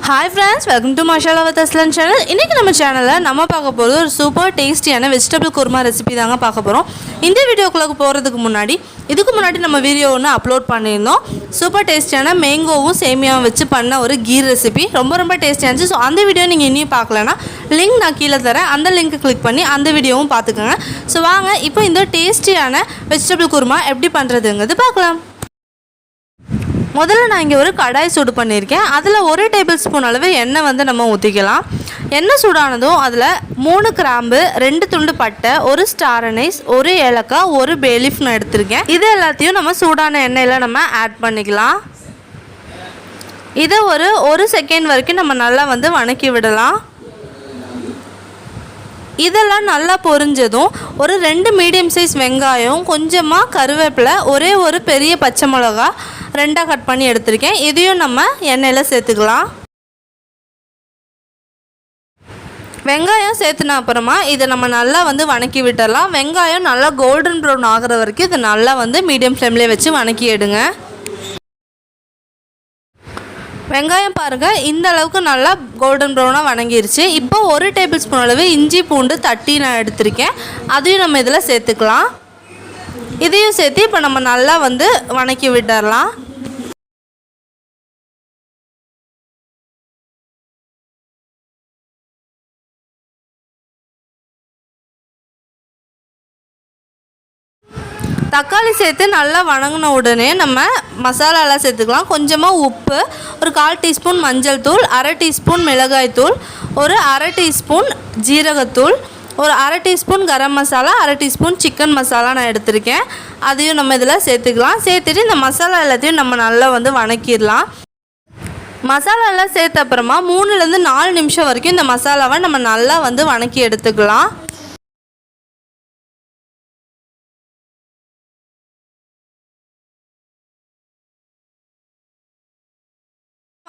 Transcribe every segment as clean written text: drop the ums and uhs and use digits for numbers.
Hi friends, welcome to Masala with Aslan channel. இன்னைக்கு நம்ம சேனல்ல நம்ம பார்க்க போறது ஒரு சூப்பர் டேஸ்டியான வெஜிடபிள் குருமா ரெசிபி தாங்க பார்க்க போறோம். இந்த வீடியோக்குள்ள போறதுக்கு முன்னாடி நம்ம வீடியோ ஒன்னு அப்லோட் பண்ணியிருந்தோம். சூப்பர் டேஸ்டியான மேங்கோவும் சேமியாவும் வச்சு பண்ண ஒரு கீ ரெசிபி. ரொம்ப டேஸ்டியா இருந்துச்சு. சோ அந்த வீடியோ நீங்க இன்னும் பார்க்கலனா லிங்க் நான் கீழ தரேன். அந்த லிங்க் கிளிக் பண்ணி அந்த வீடியோவும் பார்த்துக்கங்க. சோ வாங்க இப்போ இந்த டேஸ்டியான வெஜிடபிள் குருமா எப்படி பண்றதுங்கிறது பார்க்கலாம். முதல்ல நான் இங்கே ஒரு கடாய் சூடு பண்ணியிருக்கேன். அதில் 1 டேபிள் ஸ்பூன் அளவு எண்ணெய் வந்து நம்ம ஊற்றிக்கலாம். எண்ணெய் சூடானதும் அதில் 3 கிராம்பு, 2 துண்டு பட்டை, 1 ஸ்டார் அனைஸ், 1 ஏலக்காய், 1 பேலீஃப் நான் எடுத்திருக்கேன். இது எல்லாத்தையும் நம்ம சூடான எண்ணெயில் நம்ம ஆட் பண்ணிக்கலாம். இதை ஒரு செகண்ட் வரைக்கும் நம்ம நல்லா வந்து வணக்கி விடலாம். இதெல்லாம் நல்லா பொரிஞ்சதும் ஒரு 2 மீடியம் சைஸ் வெங்காயம், கொஞ்சமாக கருவேப்பிலை, ஒரு பெரிய பச்சை மிளகா 2 கட் பண்ணி எடுத்திருக்கேன். இதையும் நம்ம எண்ணெயில் சேர்த்துக்கலாம். வெங்காயம் சேர்த்துன அப்புறமா இதை நம்ம நல்லா வந்து வணக்கி விட்டுடலாம். வெங்காயம் நல்லா கோல்டன் ப்ரௌன் ஆகிற வரைக்கும் இதை நல்லா வந்து மீடியம் ஃப்ளேம்லேயே வச்சு வணக்கி எடுங்க. வெங்காயம் பாருங்கள், இந்த அளவுக்கு நல்லா கோல்டன் ப்ரௌனாக வணங்கிருச்சு. இப்போ 1 டேபிள் ஸ்பூன் அளவு இஞ்சி பூண்டு தட்டி நான் எடுத்திருக்கேன். அதையும் நம்ம இதில் சேர்த்துக்கலாம். இதையும் சேர்த்து இப்போ நம்ம நல்லா வந்து வணக்கி விட்டுடலாம். தக்காளி சேர்த்து நல்லா வணங்கின உடனே நம்ம மசாலாலாம் சேர்த்துக்கலாம். கொஞ்சமாக உப்பு, ஒரு 1/4 டீஸ்பூன் மஞ்சள் தூள், 1/2 டீஸ்பூன் மிளகாய் தூள், ஒரு 1/2 டீஸ்பூன் ஜீரகத்தூள், ஒரு 1/2 teaspoon garam masala, 1/2 teaspoon chicken masala நான் எடுத்திருக்கேன். அதையும் நம்ம இதில் சேர்த்துக்கலாம். சேர்த்துட்டு இந்த மசாலா எல்லாத்தையும் நம்ம நல்லா வந்து வணக்கிடலாம். மசாலாலாம் சேர்த்த அப்புறமா 3லேருந்து 4 நிமிஷம் வரைக்கும் இந்த மசாலாவை நம்ம நல்லா வந்து வணக்கி எடுத்துக்கலாம்.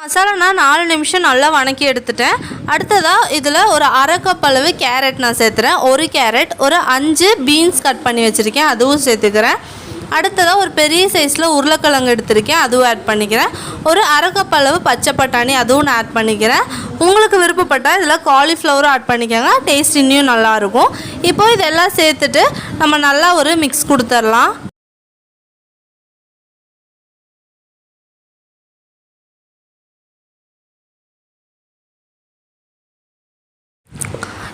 மசாலா நான் 4 நிமிஷம் நல்லா வணக்கி எடுத்துட்டேன். அடுத்ததாக இதில் ஒரு 1/2 கப் அளவு கேரட் நான் சேர்த்துறேன். 1 கேரட், ஒரு 5 பீன்ஸ் கட் பண்ணி வச்சுருக்கேன், அதுவும் சேர்த்துக்கிறேன். அடுத்ததாக ஒரு பெரிய சைஸில் உருளைக்கிழங்கு எடுத்திருக்கேன், அதுவும் ஆட் பண்ணிக்கிறேன். ஒரு 1/2 கப் அளவு பச்சை பட்டாணி, அதுவும் நான் ஆட் பண்ணிக்கிறேன். உங்களுக்கு விருப்பப்பட்டால் இதில் காலிஃப்ளவரும் ஆட் பண்ணிக்கோங்க, டேஸ்ட் இன்னும் நல்லாயிருக்கும். இப்போது இதெல்லாம் சேர்த்துட்டு நம்ம நல்லா ஒரு மிக்ஸ் கொடுத்துடலாம்.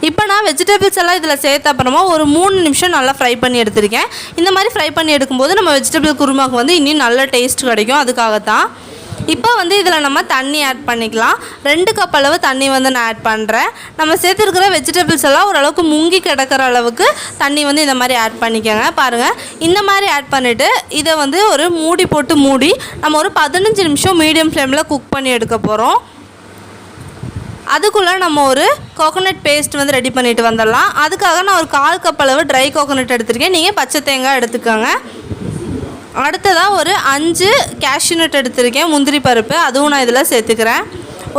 இப்போ நான் வெஜிடபிள்ஸ் எல்லாம் இதில் சேர்த்த அப்புறமா ஒரு 3 நிமிஷம் நல்லா ஃப்ரை பண்ணி எடுத்திருக்கேன். இந்த மாதிரி ஃப்ரை பண்ணி எடுக்கும்போது நம்ம வெஜிடபிள் குருமாவுக்கு வந்து இன்னும் நல்ல டேஸ்ட் கிடைக்கும், அதுக்காகத்தான். இப்போ வந்து இதில் நம்ம தண்ணி ஆட் பண்ணிக்கலாம். 2 கப் அளவு தண்ணி வந்து நான் ஆட் பண்ணுறேன். நம்ம சேர்த்துருக்கிற வெஜிடபிள்ஸ் எல்லாம் ஓரளவுக்கு முங்கி கிடக்கிற அளவுக்கு தண்ணி வந்து இந்த மாதிரி ஆட் பண்ணிக்கோங்க. பாருங்கள், இந்த மாதிரி ஆட் பண்ணிவிட்டு இதை வந்து ஒரு மூடி போட்டு மூடி நம்ம ஒரு 15 நிமிஷம் மீடியம் ஃப்ளேமில் குக் பண்ணி எடுக்க போகிறோம். அதுக்குள்ளே நம்ம ஒரு கோகோனட் பேஸ்ட் வந்து ரெடி பண்ணிட்டு வந்துடலாம். அதுக்காக நான் ஒரு 1/4 கப் அளவு ட்ரை கோகோனட் எடுத்திருக்கேன். நீங்கள் பச்சை தேங்காய் எடுத்துக்கோங்க. அடுத்ததாக ஒரு 5 கேஷ்யூ நட் எடுத்திருக்கேன், முந்திரி பருப்பு, அதுவும் நான் இதில் சேர்த்துக்கிறேன்.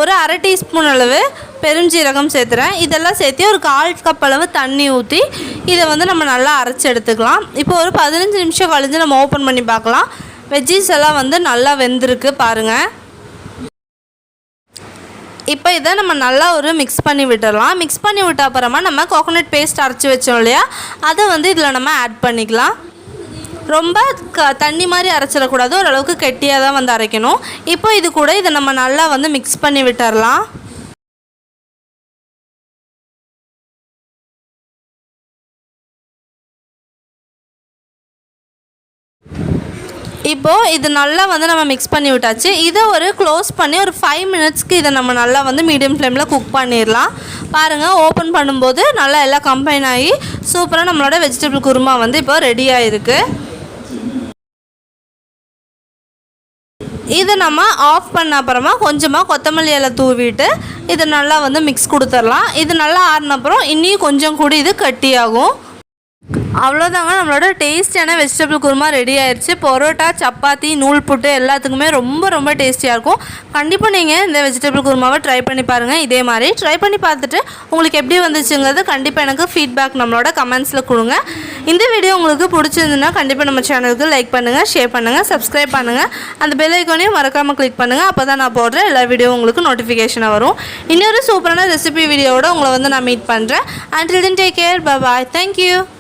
ஒரு 1/2 டீஸ்பூன் அளவு பெருஞ்சீரகம் சேர்த்துறேன். இதெல்லாம் சேர்த்து ஒரு 1/4 கப் அளவு தண்ணி ஊற்றி இதை வந்து நம்ம நல்லா அரைச்சி எடுத்துக்கலாம். இப்போ ஒரு 15 நிமிஷம் கழிஞ்சு நம்ம ஓப்பன் பண்ணி பார்க்கலாம். வெஜ்ஜீஸ் எல்லாம் வந்து நல்லா வெந்திருக்கு பாருங்கள். இப்போ இதை நம்ம நல்லா ஒரு மிக்ஸ் பண்ணி விட்டுடலாம். மிக்ஸ் பண்ணி விட்ட அப்புறமா நம்ம கோகோனட் பேஸ்ட் அரைச்சி வச்சோம் இல்லையா, அதை வந்து இதில் நம்ம ஆட் பண்ணிக்கலாம். ரொம்ப தண்ணி மாதிரி அரைச்சிடக்கூடாது, ஓரளவுக்கு கெட்டியாக தான் வந்து அரைக்கணும். இப்போ இது கூட இதை நம்ம நல்லா வந்து மிக்ஸ் பண்ணி விட்டுடலாம். இப்போது இது நல்லா வந்து நம்ம மிக்ஸ் பண்ணி விட்டாச்சு. இதை ஒரு க்ளோஸ் பண்ணி ஒரு 5 மினிட்ஸ்க்கு இதை நம்ம நல்லா வந்து மீடியம் ஃப்ளேமில் குக் பண்ணிடலாம். பாருங்கள், ஓப்பன் பண்ணும்போது நல்லா எல்லாம் கம்பைன் ஆகி சூப்பராக நம்மளோட வெஜிடபிள் குருமா வந்து இப்போ ரெடியாக இருக்குது. இதை நம்ம ஆஃப் பண்ண அப்புறமா கொஞ்சமாக கொத்தமல்லி இலை தூவிட்டு இதை நல்லா வந்து மிக்ஸ் கொடுத்துடலாம். இது நல்லா ஆறின அப்புறம் இன்னும் கொஞ்சம் கூட இது கட்டியாகும். அவ்வளோதாங்க, நம்மளோட டேஸ்டியான வெஜிடபிள் குருமா ரெடி ஆயிடுச்சு. பரோட்டா, சப்பாத்தி, நூல்புட்டு எல்லாத்துக்குமே ரொம்ப ரொம்ப டேஸ்டியாக இருக்கும். கண்டிப்பாக நீங்கள் இந்த வெஜிடபிள் குருமாவை ட்ரை பண்ணி பாருங்கள். இதே மாதிரி ட்ரை பண்ணி பார்த்துட்டு உங்களுக்கு எப்படி வந்துச்சுங்கிறது கண்டிப்பாக எனக்கு ஃபீட்பேக் நம்மளோட கமெண்ட்ஸில் கொடுங்க. இந்த வீடியோ உங்களுக்கு பிடிச்சிருந்துன்னா கண்டிப்பாக நம்ம சேனலுக்கு லைக் பண்ணுங்கள், ஷேர் பண்ணுங்கள், சப்ஸ்கிரைப் பண்ணுங்கள். அந்த பெல் ஐக்கானையும் மறக்காமல் கிளிக் பண்ணுங்கள். அப்போ தான் நான் போடுற எல்லா வீடியோ உங்களுக்கு நோட்டிஃபிகேஷனாக வரும். இன்னொரு சூப்பரான ரெசிபி வீடியோவோட உங்களை நான் மீட் பண்ணுறேன். Until then, take care. Bye bye. Thank you.